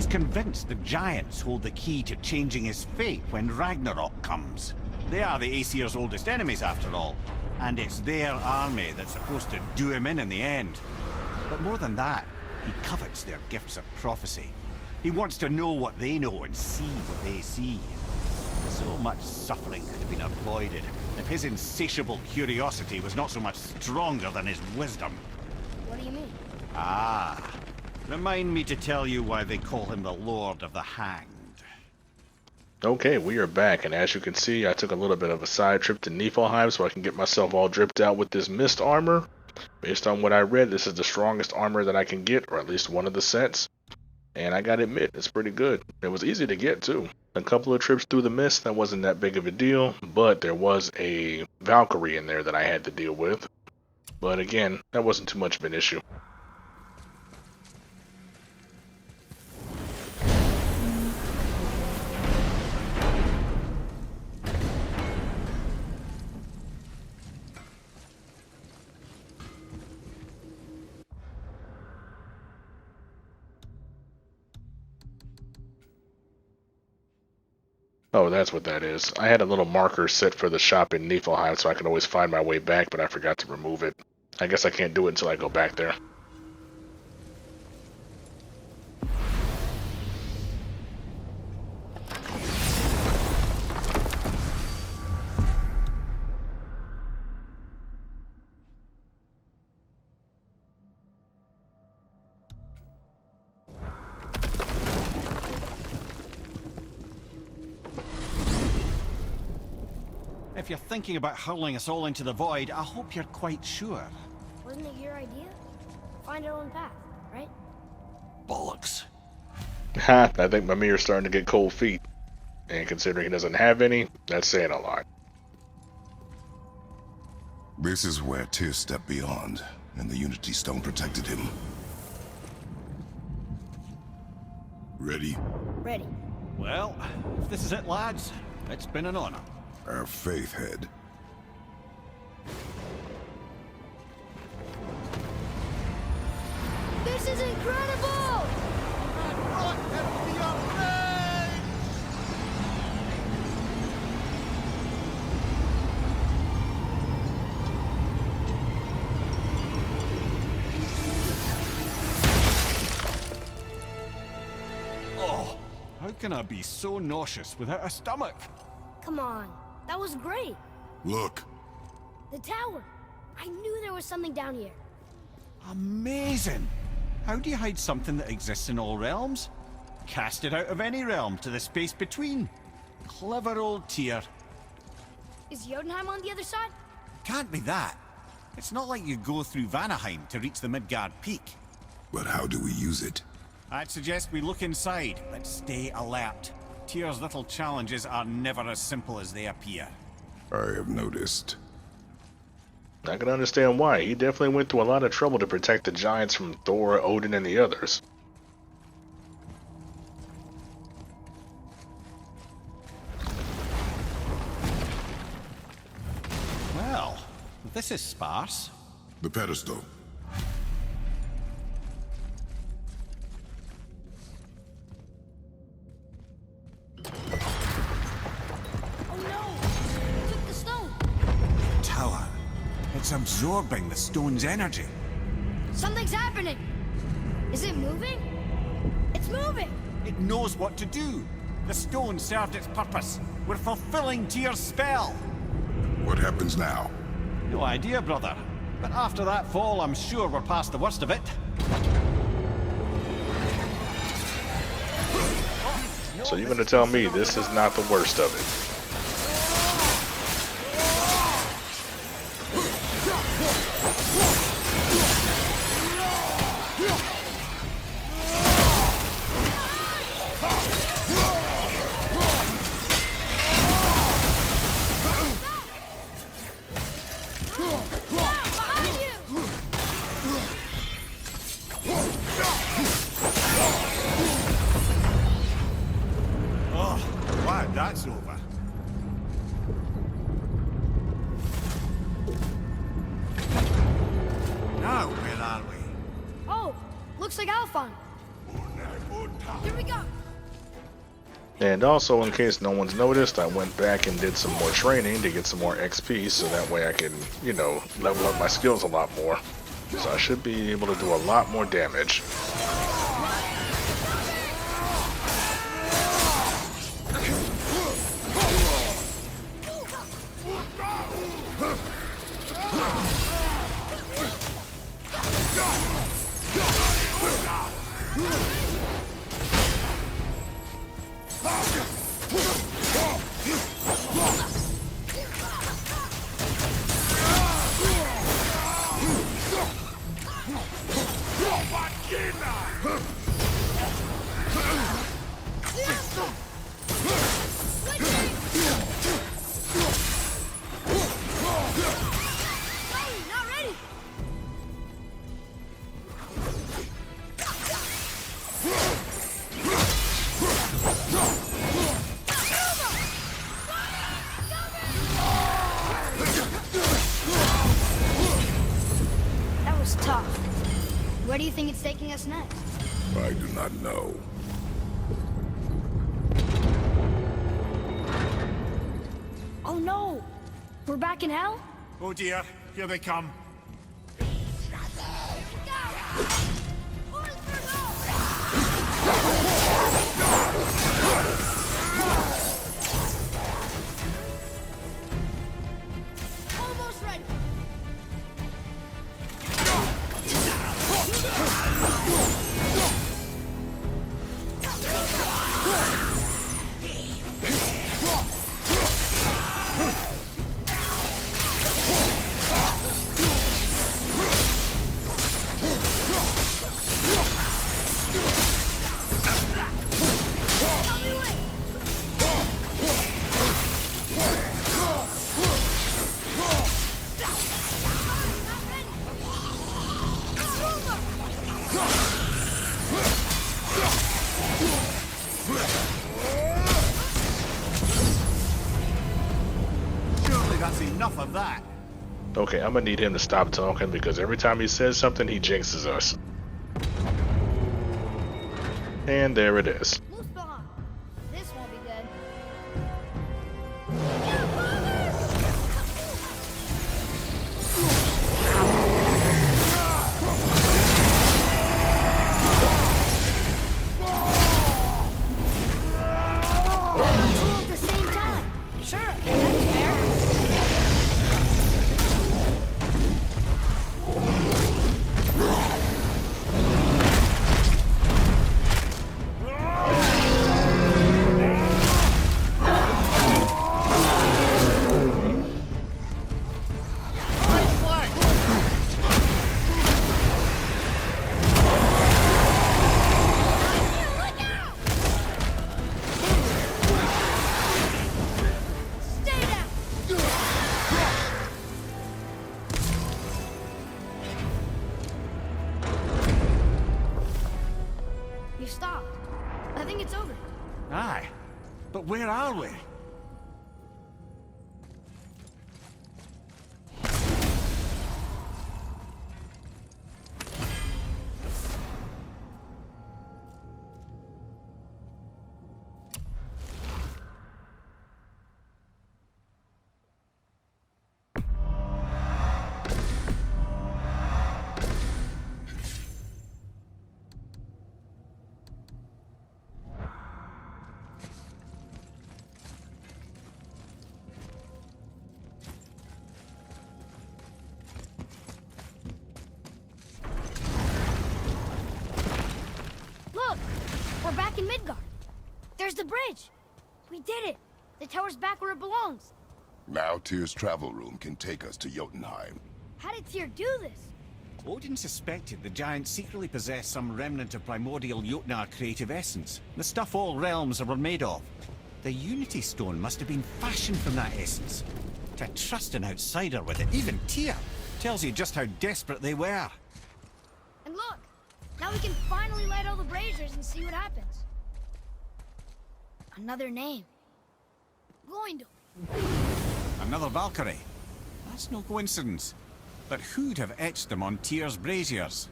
He's convinced the Giants hold the key to changing his fate when Ragnarok comes. They are the Aesir's oldest enemies, after all, and it's their army that's supposed to do him in the end. But more than that, he covets their gifts of prophecy. He wants to know what they know and see what they see. So much suffering could have been avoided if his insatiable curiosity was not so much stronger than his wisdom. What do you mean? Ah, remind me to tell you why they call him the Lord of the Hanged. Okay, we are back, and as you can see, I took a little bit of a side trip to Niflheim so I can get myself all dripped out with this mist armor. Based on what I read, this is the strongest armor that I can get, or at least one of the sets. And I gotta admit, it's pretty good. It was easy to get, too. A couple of trips through the mist, that wasn't that big of a deal, but there was a Valkyrie in there that I had to deal with. But again, that wasn't too much of an issue. Oh, that's what that is. I had a little marker set for the shop in Niflheim so I could always find my way back, but I forgot to remove it. I guess I can't do it until I go back there. If you're thinking about hurling us all into the void, I hope you're quite sure. Wasn't it your idea? Find our own path, right? Bollocks. Ha, I think Mimir's starting to get cold feet. And considering he doesn't have any, that's saying a lot. This is where Tyr stepped beyond, and the Unity Stone protected him. Ready? Ready. Well, if this is it, lads, it's been an honor. Our faith head. This is incredible! Oh, how can I be so nauseous without a stomach? Come on, that was great. Look. The tower. I knew there was something down here. Amazing! How do you hide something that exists in all realms? Cast it out of any realm to the space between. Clever old Tyr. Is Jotunheim on the other side? Can't be that. It's not like you go through Vanaheim to reach the Midgard Peak. But how do we use it? I'd suggest we look inside, but stay alert. Tyr's little challenges are never as simple as they appear. I have noticed. I can understand why. He definitely went through a lot of trouble to protect the giants from Thor, Odin, and the others. Well, this is sparse. The pedestal. Oh no! They took the stone! Tower. It's absorbing the stone's energy. Something's happening! Is it moving? It's moving! It knows what to do. The stone served its purpose. We're fulfilling Tyr's spell. What happens now? No idea, brother. But after that fall, I'm sure we're past the worst of it. So you're going to tell me this is not the worst of it? Behind you! Oh, glad that's over. Now, where are we? Oh, looks like Alphon. Here we go. And also, in case no one's noticed, I went back and did some more training to get some more XP, so that way I can, you know, level up my skills a lot more. So I should be able to do a lot more damage. Not ready. That was tough. Where do you think it's taking us next? I do not know. Oh no! We're back in hell? Oh dear, here they come. Almost ready. Surely that's enough of that. Okay, I'm gonna need him to stop talking because every time he says something, he jinxes us. And there it is. Muspelheim. This won't be good. Two at the same time. Sure, that's fair. Stay down. You stopped. I think it's over. Aye. But where are we? Look, we're back in Midgard. There's the bridge. We did it. The tower's back where it belongs. Now Tyr's travel room can take us to Jotunheim. How did Tyr do this? Odin suspected the giants secretly possessed some remnant of primordial Jotnar creative essence, the stuff all realms were made of. The Unity Stone must have been fashioned from that essence. To trust an outsider with it, even Tyr, tells you just how desperate they were. And look, now we can finally light all the braziers and see what happens. Another name. Gloindel. Another Valkyrie. That's no coincidence. But who'd have etched them on Tyr's braziers?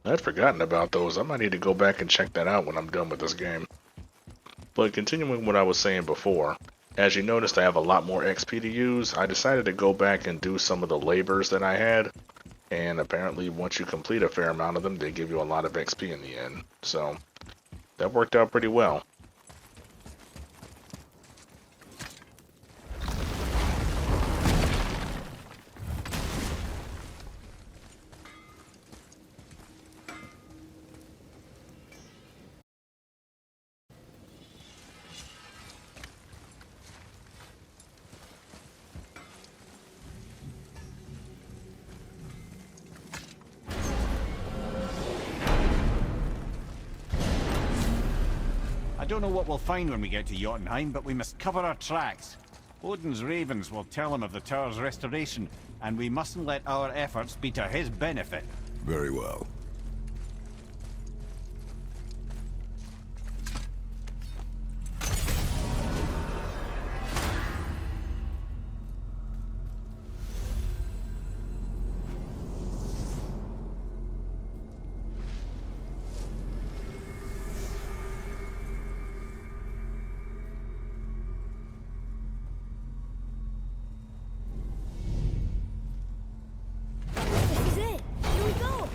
I'd forgotten about those. I might need to go back and check that out when I'm done with this game. But continuing what I was saying before, as you noticed I have a lot more XP to use, I decided to go back and do some of the labors that I had. And apparently once you complete a fair amount of them, they give you a lot of XP in the end. So that worked out pretty well. I don't know what we'll find when we get to Jotunheim, but we must cover our tracks. Odin's ravens will tell him of the tower's restoration, and we mustn't let our efforts be to his benefit. Very well. This is it. Here we go.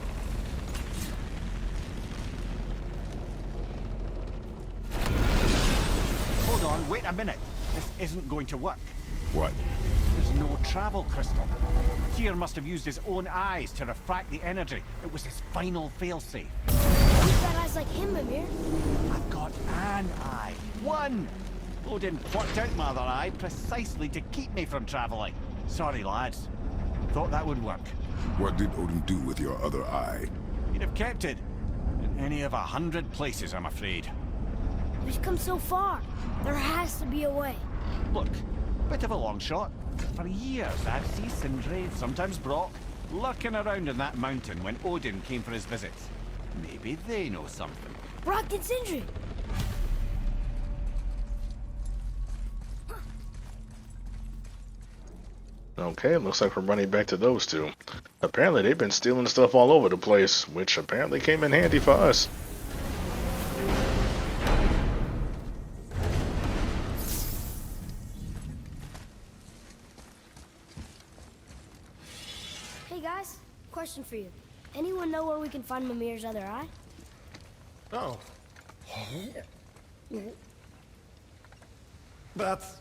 Hold on, wait a minute. This isn't going to work. What? There's no travel crystal. Tyr must have used his own eyes to refract the energy. It was his final failsafe. We've got eyes like him, Mimir. I've got an eye. One! Odin plucked out my other eye precisely to keep me from travelling. Sorry, lads. Thought that would work. What did Odin do with your other eye? He'd have kept it. In any of 100 places, I'm afraid. We've come so far. There has to be a way. Look, bit of a long shot. For years, I'd see Sindri, sometimes Brock, lurking around in that mountain when Odin came for his visits. Maybe they know something. Brock and Sindri. Okay, looks like we're running back to those two. Apparently they've been stealing stuff all over the place, which apparently came in handy for us. Hey guys, question for you. Anyone know where we can find Mimir's other eye? Oh. That's...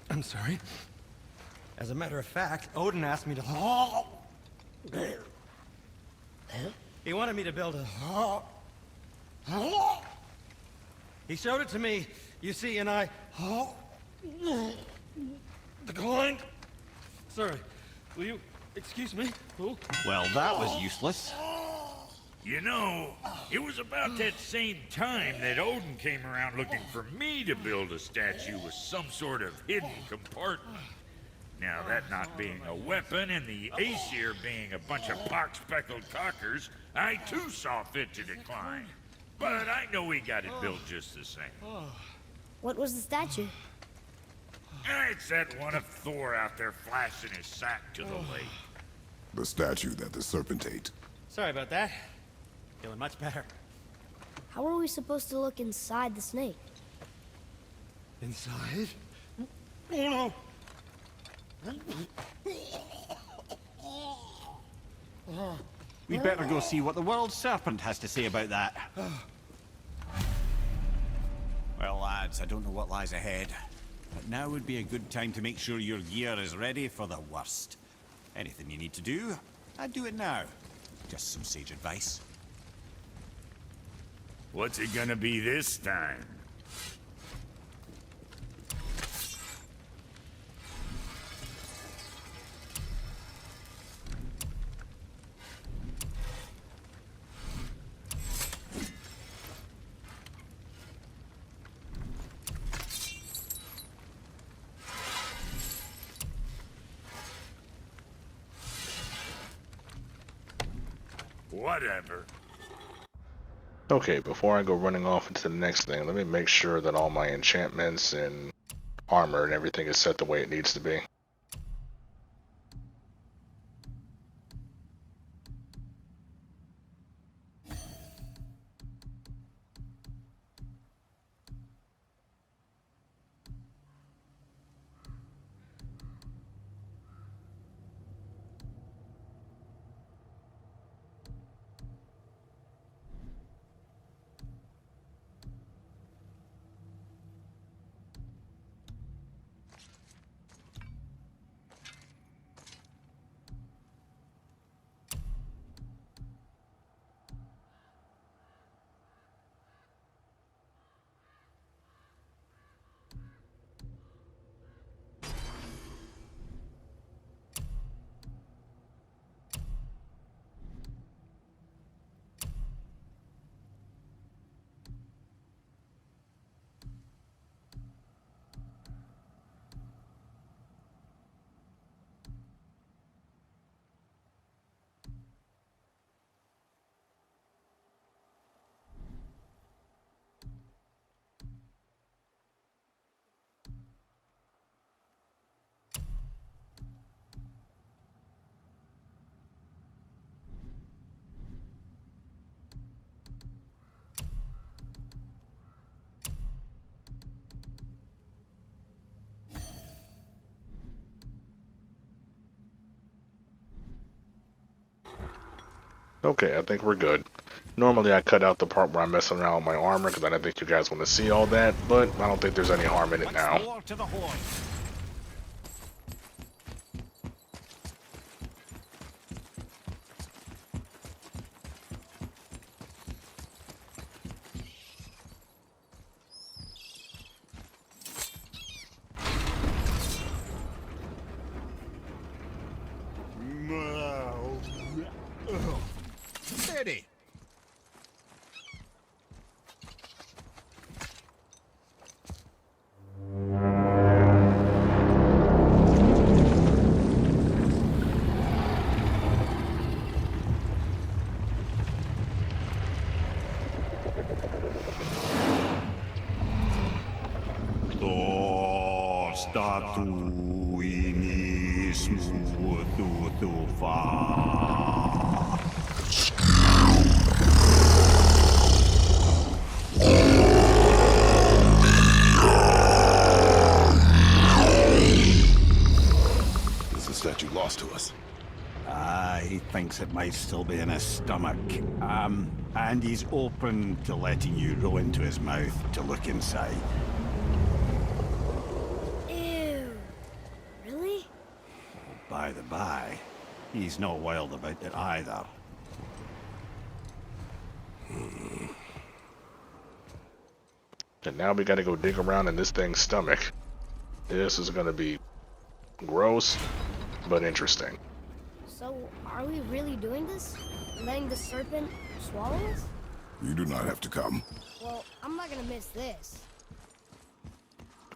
I'm sorry. As a matter of fact, Odin asked me to... He wanted me to build a... He showed it to me, you see, and I... declined. Sorry, will you excuse me? Oh. Well, that was useless. You know, it was about that same time that Odin came around looking for me to build a statue with some sort of hidden compartment. Now, that not being a weapon and the Aesir being a bunch of pock-speckled cockers, I too saw fit to decline. But I know he got it built just the same. What was the statue? It's that one of Thor out there flashing his sack to the lake. The statue that the serpent ate. Sorry about that. Feeling much better. How are we supposed to look inside the snake? Inside? Oh no! We'd better go see what the world serpent has to say about that. Well, lads, I don't know what lies ahead, but now would be a good time to make sure your gear is ready for the worst. Anything you need to do, I'd do it now. Just some sage advice. What's it gonna be this time? Whatever. Okay, before I go running off into the next thing, let me make sure that all my enchantments and armor and everything is set the way it needs to be. Okay, I think we're good. Normally I cut out the part where I'm messing around with my armor because I don't think you guys want to see all that, but I don't think there's any harm in it Once now. more to the horse. Steady. To statuini smututufa. Is the statue lost to us? He thinks it might still be in his stomach. And he's open to letting you roll into his mouth to look inside. Ew. Really? By the by, he's not wild about it either. And now we gotta go dig around in this thing's stomach. This is gonna be gross, but interesting. So, are we really doing this? Letting the serpent swallow us? You do not have to come. Well, I'm not gonna miss this.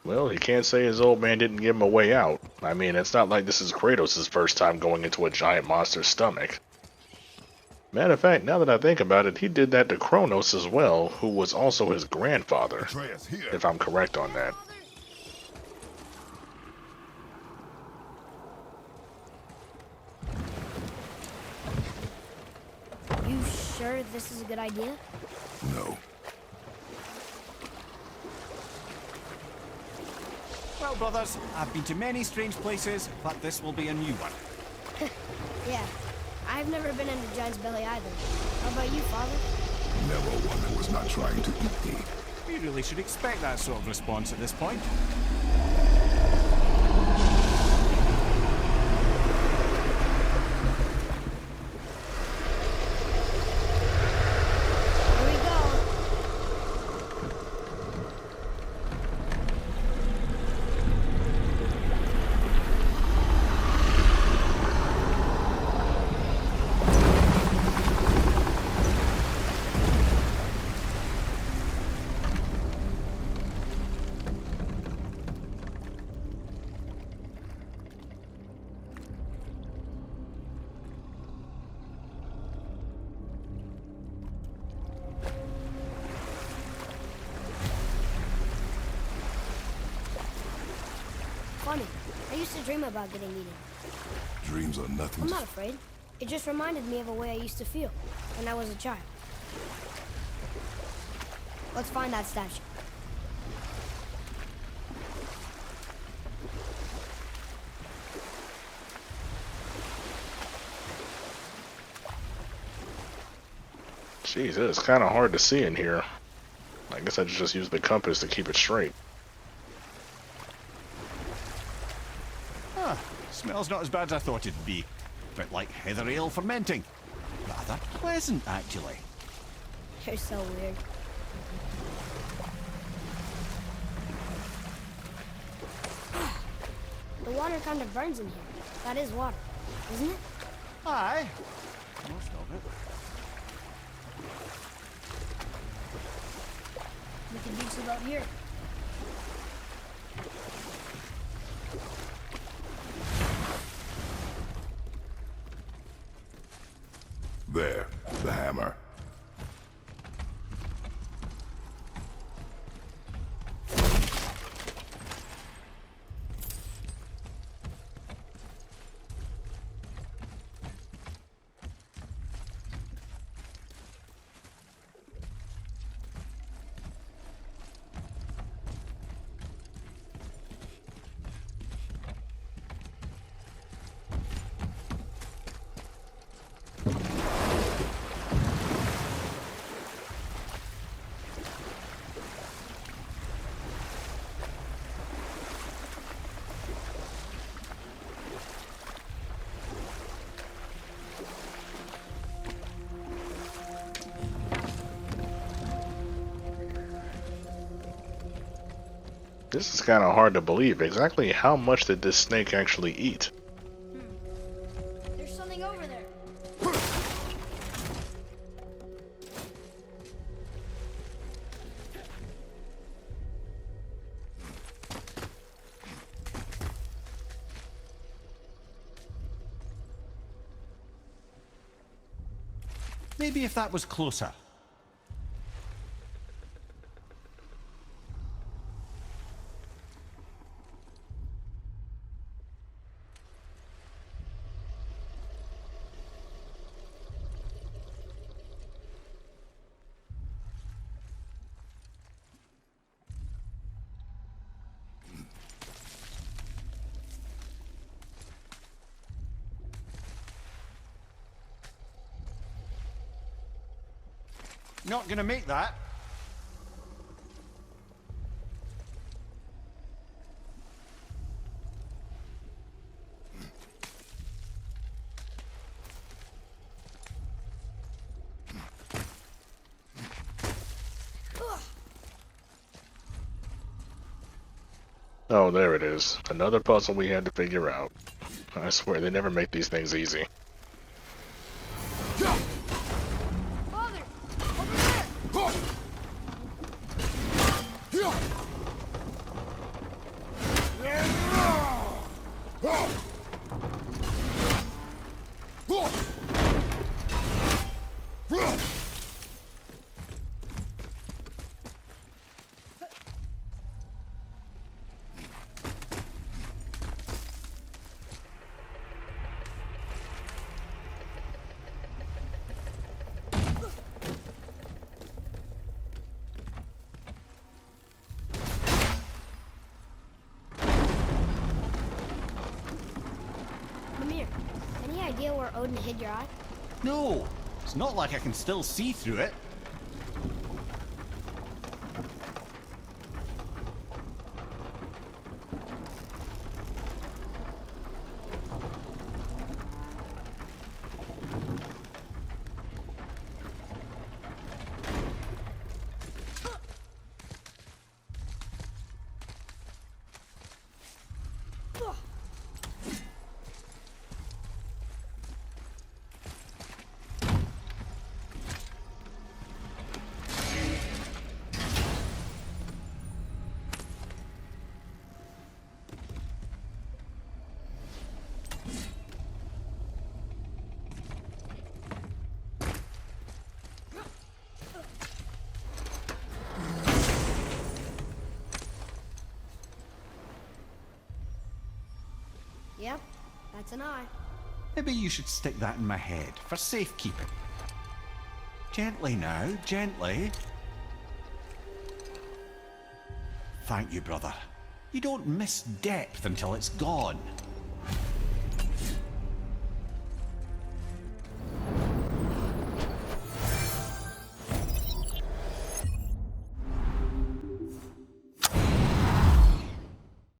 Well, he can't say his old man didn't give him a way out. I mean, it's not like this is Kratos' first time going into a giant monster's stomach. Matter of fact, now that I think about it, he did that to Kronos as well, who was also his grandfather, Atreus, here. if I'm correct on that. You sure this is a good idea? No. Well, brothers, I've been to many strange places, but this will be a new one. Yeah. I've never been in a giant's belly either. How about you, Father? Never one who was not trying to eat me. You really should expect that sort of response at this point. Here we go. Funny. I used to dream about getting eaten. Dreams are nothing. I'm not afraid. It just reminded me of a way I used to feel when I was a child. Let's find that statue. Jeez, it's kind of hard to see in here. I guess I just use the compass to keep it straight. Smells not as bad as I thought it'd be. Bit like heather ale fermenting. Rather pleasant, actually. You're so weird. The water kind of burns in here. That is water, isn't it? Aye. Most of it. We can do some out here. There, the hammer. This is kind of hard to believe. Exactly how much did this snake actually eat? There's something over there. Maybe if that was closer. Not gonna make that. Oh, there it is. Another puzzle we had to figure out. I swear, they never make these things easy. Father, over there. Mimir, any idea where Odin hid your eye? No, it's not like I can still see through it. Yep, that's an eye. Maybe you should stick that in my head for safekeeping. Gently now, gently. Thank you, brother. You don't miss depth until it's gone.